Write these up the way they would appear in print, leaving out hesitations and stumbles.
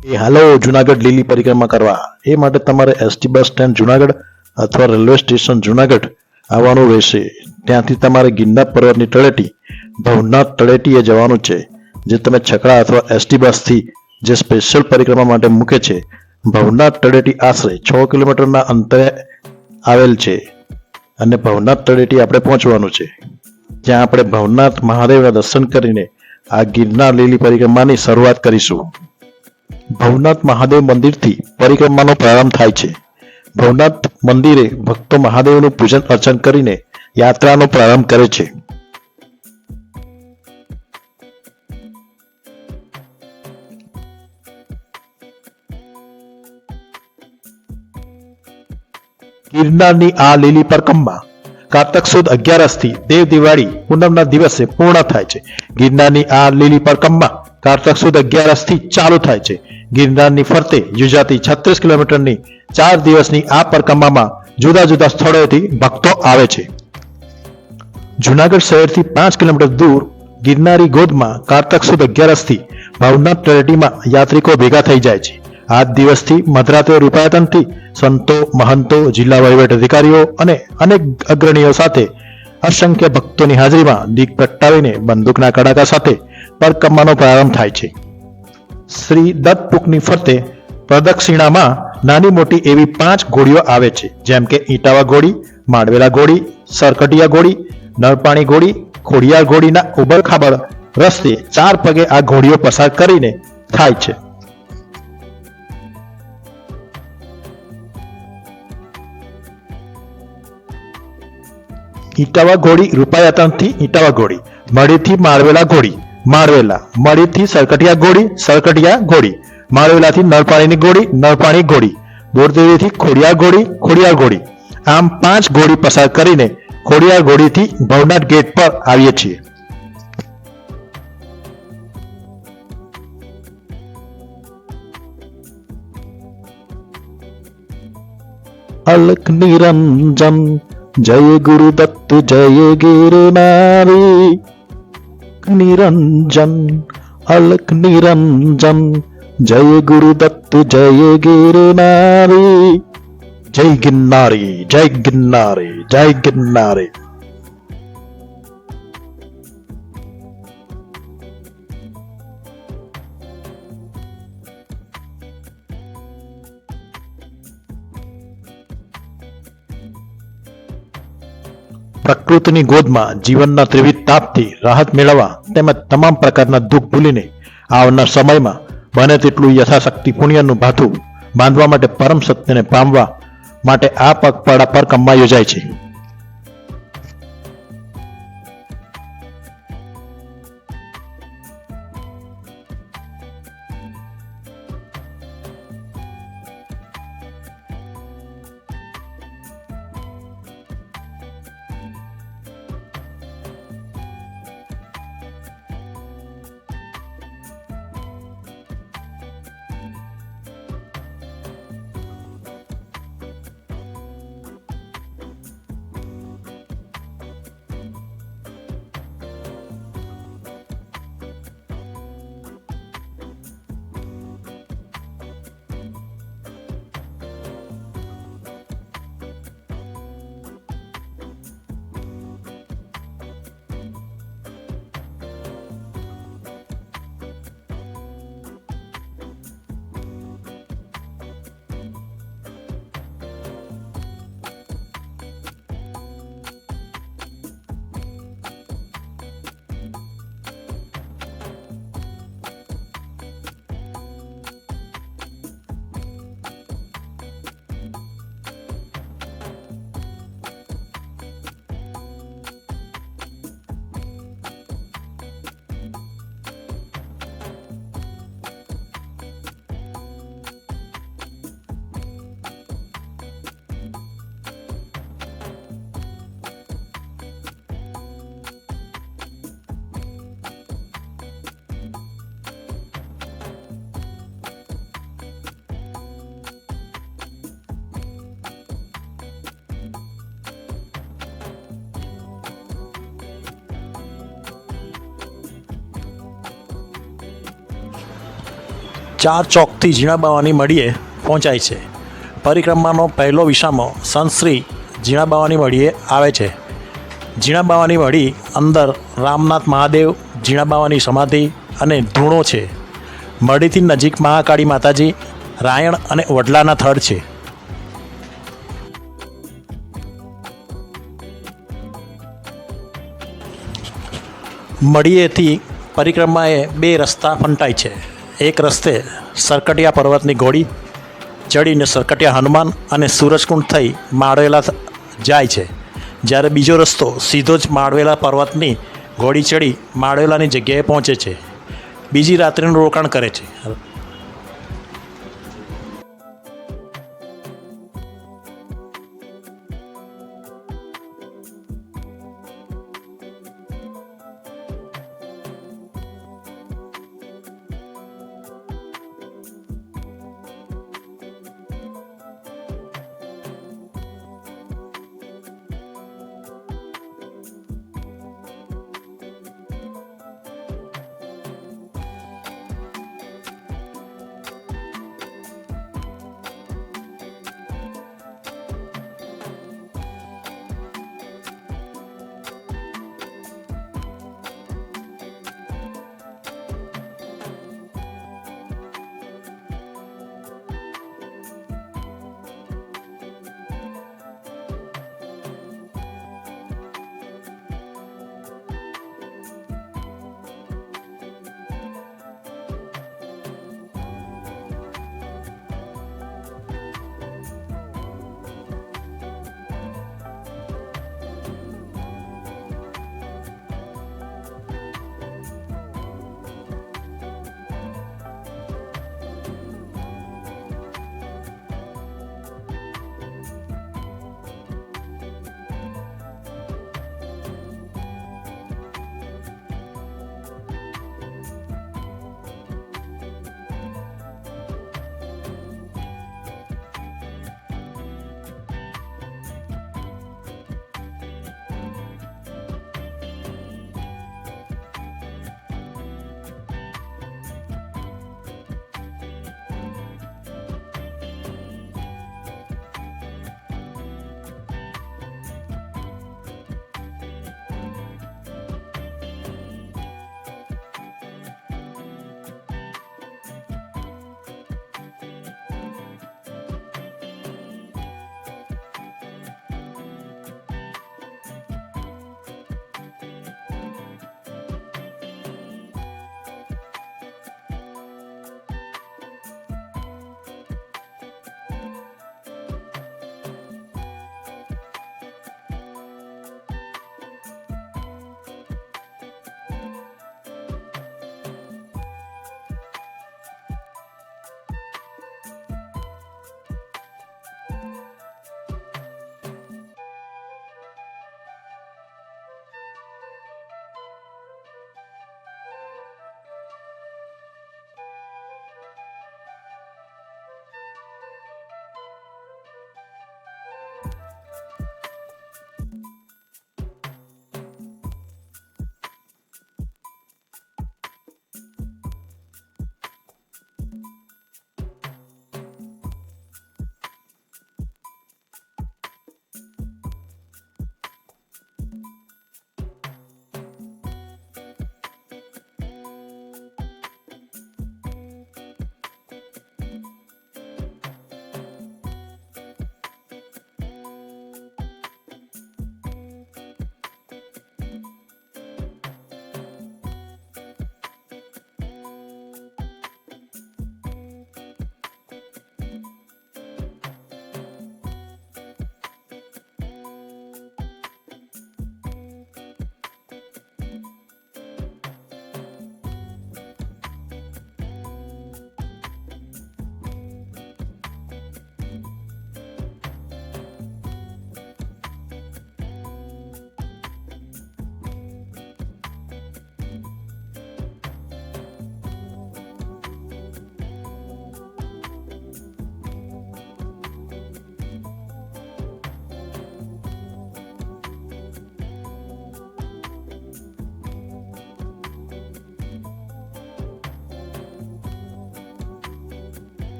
હાલો જુનાગઢ લીલી પરિક્રમા કરવા એ માટે તમારે એસટી બસ સ્ટેન્ડ જુનાગઢ અથવા રેલવે સ્ટેશન જુનાગઢ આવવાનું રહેશે. ત્યાંથી તમારે ગિરનાર પર્વતની તળેટી ભવનાથ તળેટીએ જવાનું છે, જે તમે છકડા અથવા એસટી બસથી જે સ્પેશિયલ પરિક્રમા માટે મૂકે છે. ભવનાથ તળેટી આશરે 6 કિલોમીટરના અંતરે આવેલ છે અને ભવનાથ તળેટી આપણે પહોંચવાનું છે. જ્યાં આપણે ભવનાથ મહાદેવના દર્શન કરીને આ ગિરનાર લીલી પરિક્રમાની શરૂઆત કરીશું. ભવનાથ મહાદેવ મંદિરથી પરિક્રમાનો પ્રારંભ થાય છે. ભવનાથ મંદિરે ભક્તો મહાદેવનું પૂજન અર્ચન કરીને યાત્રાનો પ્રારંભ કરે છે. ગિરનારની આ લીલી પરિક્રમા કારતક સુદ 11 થી દેવ દિવાળી પૂનમના દિવસે પૂર્ણ થાય છે. ગિરનારની આ લીલી પરિક્રમા કારતક સુદ 11 થી ચાલુ થાય છે. ગિરનારની ફરતે યોજાતી 36 કિલોમીટરની 4 દિવસની આ પરિક્રમામાં જુદા જુદા સ્થળોએથી ભક્તો આવે છે. જુનાગઢ શહેરથી 5 કિલોમીટર દૂર ગિરનારી ગોદમાં કારતક સુદ 11 થી ભવનાથ તળેટીમાં યાત્રિકો ભેગા થઈ જાય છે. આ દિવસથી મધરાત્રે રૂપાયતનથી સંતો, મહંતો, જિલ્લા વહીવટ અધિકારીઓ અને અનેક અગ્રણીઓ સાથે અસંખ્ય ભક્તોની હાજરીમાં દીપ પ્રગટાવીને બંદૂકના કડાકા સાથે પરિક્રમાનો પ્રારંભ થાય છે. શ્રી દત્તપુખની ફરતે પ્રદક્ષિણામાં નાની મોટી એવી 5 ઘોડીઓ આવે છે, જેમ કે ઈટાવા ઘોડી, માંડવેલા ઘોડી, સરકટિયા ઘોડી, નળપાણી ઘોડી, ખોડિયાર ઘોડીના ઉબડખાબડ રસ્તે 4 પગે આ ઘોડીઓ પસાર કરીને થાય છે. ઈટાવા ઘોડી રૂપાયતનથી ઈટાવા ઘોડી, મળીથી માળવેલા ઘોડી, માળવેલા, મળીથી સરકટિયા ઘોડી, સરકટિયા ઘોડી, માળવેલાથી નળપાણીની ઘોડી, નળપાણી ઘોડી, બોરદેવીથી ખોડિયાર ઘોડી, ખોડિયાર ઘોડી, આમ 5 ઘોડી પસાર કરીને ખોડિયાર ઘોડીથી ભવનાથ ગેટ પર આવીએ છીએ. અલખ નિરંજન જય ગુરુદત્ત જય ગિરનારી, નિરંજન અલખ નિરંજન જય ગુરુદત્ત જય ગિરનારી, જય ગિરનારી, જય ગિરનારી, જય ગિરનારી. પ્રકૃતિની ગોદમાં જીવનના ત્રિવિધ તાપથી રાહત મેળવવા તેમજ તમામ પ્રકારના દુઃખ ભૂલીને આવનાર સમયમાં બને તેટલું યથાશક્તિ પુણ્યનું ભાથું બાંધવા માટે પરમ સત્યને પામવા માટે આ પગપાળા પરિક્રમા યોજાય છે. ચાર ચોકથી ઝીણાબાવાની મઢીએ પહોંચાય છે. પરિક્રમાનો પહેલો વિસામો સંત શ્રી ઝીણાબાવાની મઢીએ આવે છે. ઝીણાબાવાની મઢી અંદર રામનાથ મહાદેવ, ઝીણાબાવાની સમાધિ અને ધૂણો છે. મઢીથી નજીક મહાકાળી માતાજી, રાયણ અને વડલાના થડ છે. મઢીએથી પરિક્રમાએ બે રસ્તા ફંટાય છે. એક રસ્તે સરકટિયા પર્વતની ઘોડી ચડીને સરકટિયા હનુમાન અને સૂરજકુંડ થઈ માળવેલા જાય છે, જ્યારે બીજો રસ્તો સીધો જ માળવેલા પર્વતની ઘોડી ચડી માળવેલાની જગ્યાએ પહોંચે છે. બીજી રાત્રિનું રોકાણ કરે છે.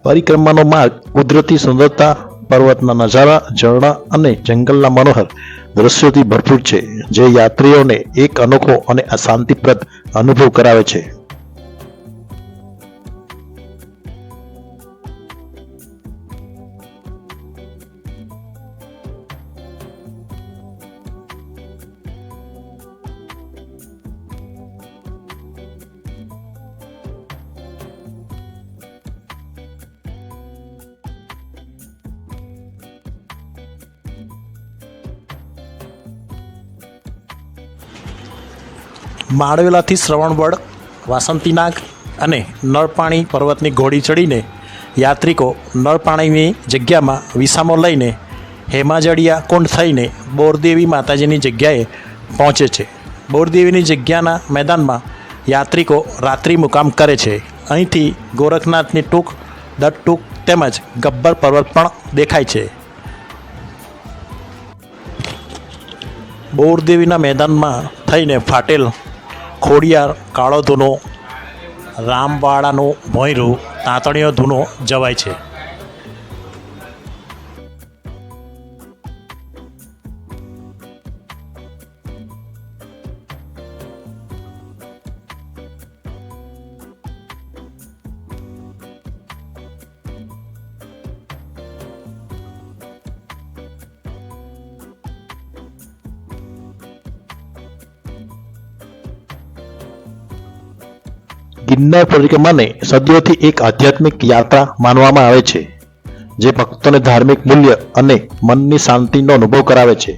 પરિક્રમાનો માર્ગ કુદરતી સુંદરતા, પર્વતના નજારા, ઝરણા અને જંગલના મનોહર દ્રશ્યોથી ભરપૂર છે, જે યાત્રીઓને એક અનોખો અને શાંતિપ્રદ અનુભવ કરાવે છે. માળવેલાથી શ્રવણવડ, વાસંતીનાગ અને નળપાણી પર્વતની ઘોડી ચડીને યાત્રિકો નળપાણીની જગ્યામાં વિસામો લઈને હેમાજળિયા કુંડ થઈને બોરદેવી માતાજીની જગ્યાએ પહોંચે છે. બોરદેવીની જગ્યાના મેદાનમાં યાત્રિકો રાત્રિ મુકામ કરે છે. અહીંથી ગોરખનાથની ટૂંક, દત્તટૂંક તેમજ ગબ્બર પર્વત પણ દેખાય છે. બોરદેવીના મેદાનમાં થઈને ફાટેલ ખોડિયાર, કાળો ધૂનો, રામવાડાનું ભોંયરું, તાંતણીયો ધૂનો જવાય છે. ગિરનાર પરિક્રમાને સદીઓથી એક આધ્યાત્મિક યાત્રા માનવામાં આવે છે, જે ભક્તોને ધાર્મિક મૂલ્ય અને મનની શાંતિનો અનુભવ કરાવે છે.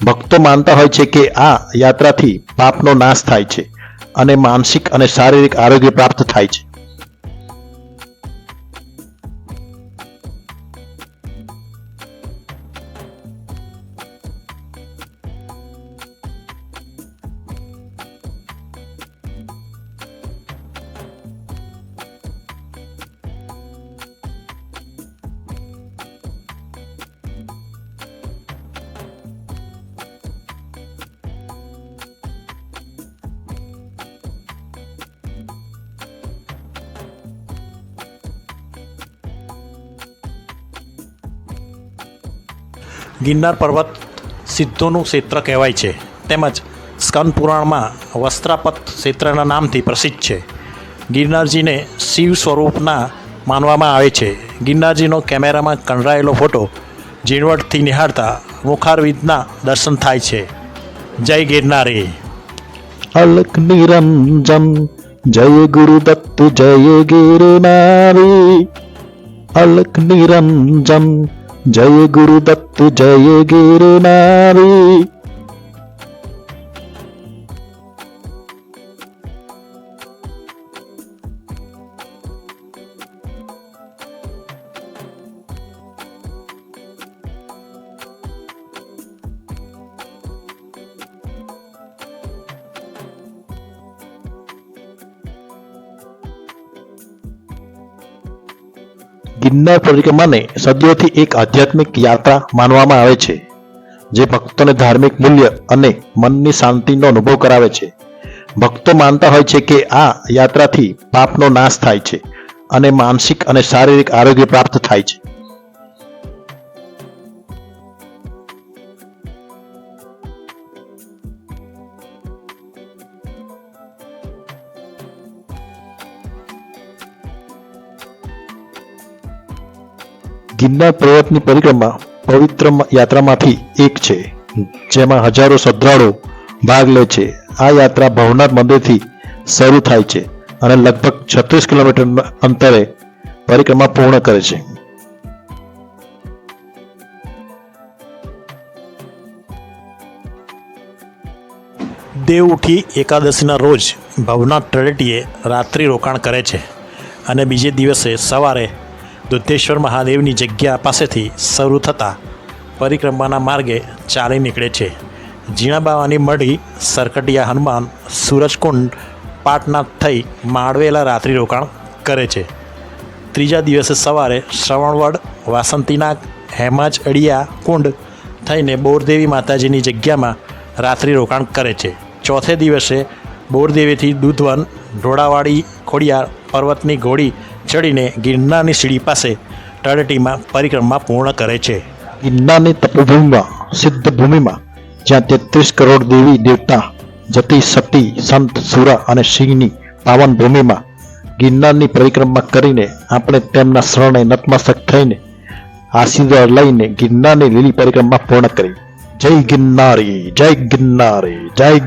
ભક્તો માનતા હોય છે કે આ યાત્રાથી પાપનો નાશ થાય છે અને માનસિક અને શારીરિક આરોગ્ય પ્રાપ્ત થાય છે. ગિરનાર પર્વત સિદ્ધોનું ક્ષેત્ર કહેવાય છે, તેમજ સ્કંદ પુરાણમાં વસ્ત્રાપત ક્ષેત્રના નામથી પ્રસિદ્ધ છે. ગિરનારજીને શિવ સ્વરૂપના માનવામાં આવે છે. ગિરનારજીનો કેમેરામાં કંડરાયેલો ફોટો ઝીણવટથી નિહાળતા મુખારવિંદના દર્શન થાય છે. જય ગિરનારી. અલક નિરંજન જય ગુરુદત્ત જય ગિરનારી. અલક નિરંજન જય ગુરુદત્ત જય ગિરનારી. ગિરનાર પરિક્રમાને સદીઓથી એક આધ્યાત્મિક યાત્રા માનવામાં આવે છે, જે ભક્તોને ધાર્મિક મૂલ્ય અને મનની શાંતિનો અનુભવ કરાવે છે. ભક્તો માનતા હોય છે કે આ યાત્રાથી પાપનો નાશ થાય છે અને માનસિક અને શારીરિક આરોગ્ય પ્રાપ્ત થાય છે. ગિરનાર પર્વતની પરિક્રમા પવિત્ર યાત્રામાંથી એક છે, જેમાં હજારો શ્રદ્ધાળુઓ ભાગ લે છે. આ યાત્રા ભવનાથ મંદિરથી શરૂ થાય છે અને લગભગ 36 કિલોમીટર અંતરે પરિક્રમા પૂર્ણ કરે છે. દેવઉઠી એકાદશીના રોજ ભવનાથ તળેટીએ રાત્રિ રોકાણ કરે છે અને બીજે દિવસે સવારે દુધેશ્વર મહાદેવની જગ્યા પાસેથી શરૂ થતાં પરિક્રમાના માર્ગે ચાલી નીકળે છે. ઝીણાબાવાની મઢી, સરકટિયા હનુમાન, સૂરજકુંડ, પાટનાથ થઈ માળવેલા રાત્રિ રોકાણ કરે છે. ત્રીજા દિવસે સવારે શ્રવણવડ, વાસંતીનાગ, હેમાજળિયા કુંડ થઈને બોરદેવી માતાજીની જગ્યામાં રાત્રિ રોકાણ કરે છે. ચોથે દિવસે બોરદેવીથી દૂધવન, ઢોળાવાડી ખોડિયાર પર્વતની ઘોડી ચડીને ગિરનારની સીડી પાસે તળેટીમાં પરિક્રમા પૂર્ણ કરે છે. ગિરનારની તપોભૂમિમાં સિદ્ધ ભૂમિમાં જ્યાં 33 કરોડ દેવી દેવતા જતી સતી સંત સુરા અને સિંહની પાવન ભૂમિમાં ગિરનારની પરિક્રમા કરીને આપણે તેમના શરણે નતમસ્તક થઈને આશીર્વાદ લઈને ગિરનારની લીલી પરિક્રમા પૂર્ણ કરી. જય ગિરનારી, જય ગિરનારી, જય